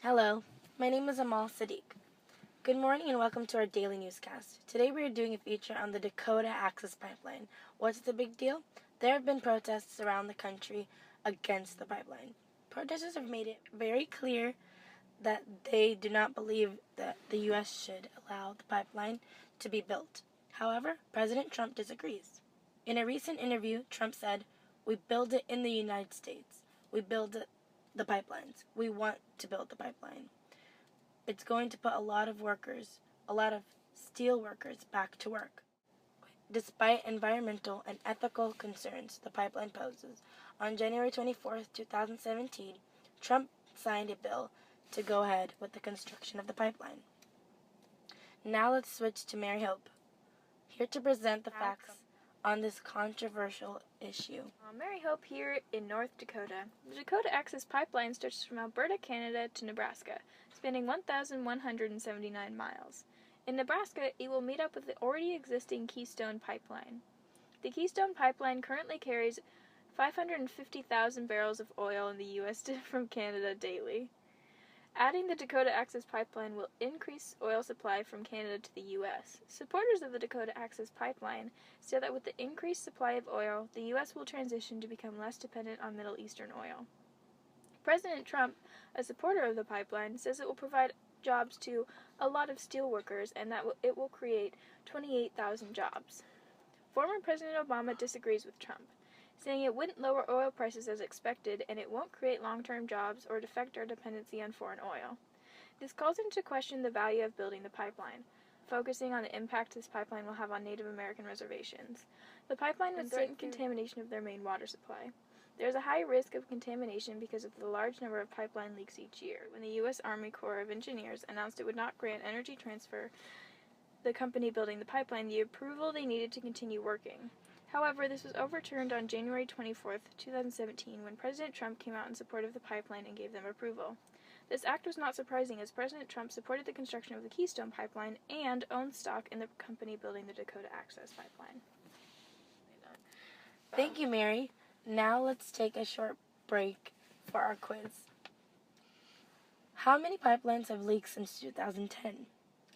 Hello, my name is Amal Sadiq. Good morning and welcome to our daily newscast. Today we are doing a feature on the Dakota Access Pipeline. What's the big deal? There have been protests around the country against the pipeline. Protesters have made it very clear that they do not believe that the U.S. should allow the pipeline to be built. However, President Trump disagrees. In a recent interview, Trump said, "We build it in the United States. We build the pipelines. We want to build the pipeline. It's going to put a lot of steel workers back to work." Despite environmental and ethical concerns the pipeline poses, on January 24, 2017, Trump signed a bill to go ahead with the construction of the pipeline. Now let's switch to Mary Hope, here to present the facts on this controversial issue. Mary Hope here in North Dakota. The Dakota Access Pipeline stretches from Alberta, Canada to Nebraska, spanning 1,179 miles. In Nebraska, it will meet up with the already existing Keystone Pipeline. The Keystone Pipeline currently carries 550,000 barrels of oil in the U.S. from Canada daily. Adding the Dakota Access Pipeline will increase oil supply from Canada to the U.S. Supporters of the Dakota Access Pipeline say that with the increased supply of oil, the U.S. will transition to become less dependent on Middle Eastern oil. President Trump, a supporter of the pipeline, says it will provide jobs to a lot of steel workers and that it will create 28,000 jobs. Former President Obama disagrees with Trump, saying it wouldn't lower oil prices as expected and it won't create long-term jobs or affect our dependency on foreign oil. This calls into question the value of building the pipeline, focusing on the impact this pipeline will have on Native American reservations. The pipeline would threaten contamination of their main water supply. There is a high risk of contamination because of the large number of pipeline leaks each year. When the U.S. Army Corps of Engineers announced it would not grant Energy Transfer, the company building the pipeline, the approval they needed to continue working. However, this was overturned on January 24, 2017, when President Trump came out in support of the pipeline and gave them approval. This act was not surprising, as President Trump supported the construction of the Keystone Pipeline and owned stock in the company building the Dakota Access Pipeline. Thank you, Mary. Now let's take a short break for our quiz. How many pipelines have leaked since 2010?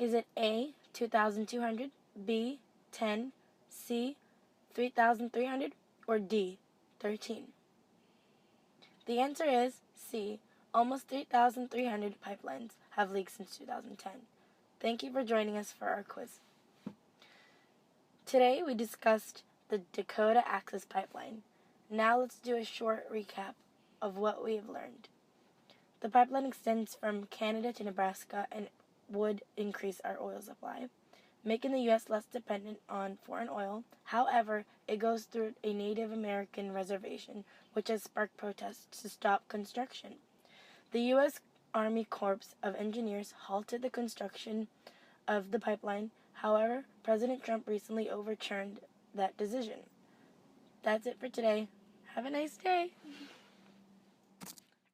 Is it A, 2,200, B, 10, C, 3,300, or D, 13? The answer is C. Almost 3,300 pipelines have leaked since 2010. Thank you for joining us for our quiz. Today we discussed the Dakota Access Pipeline. Now let's do a short recap of what we have learned. The pipeline extends from Canada to Nebraska and would increase our oil supply, making the U.S. less dependent on foreign oil. However, it goes through a Native American reservation, which has sparked protests to stop construction. The U.S. Army Corps of Engineers halted the construction of the pipeline. However, President Trump recently overturned that decision. That's it for today. Have a nice day.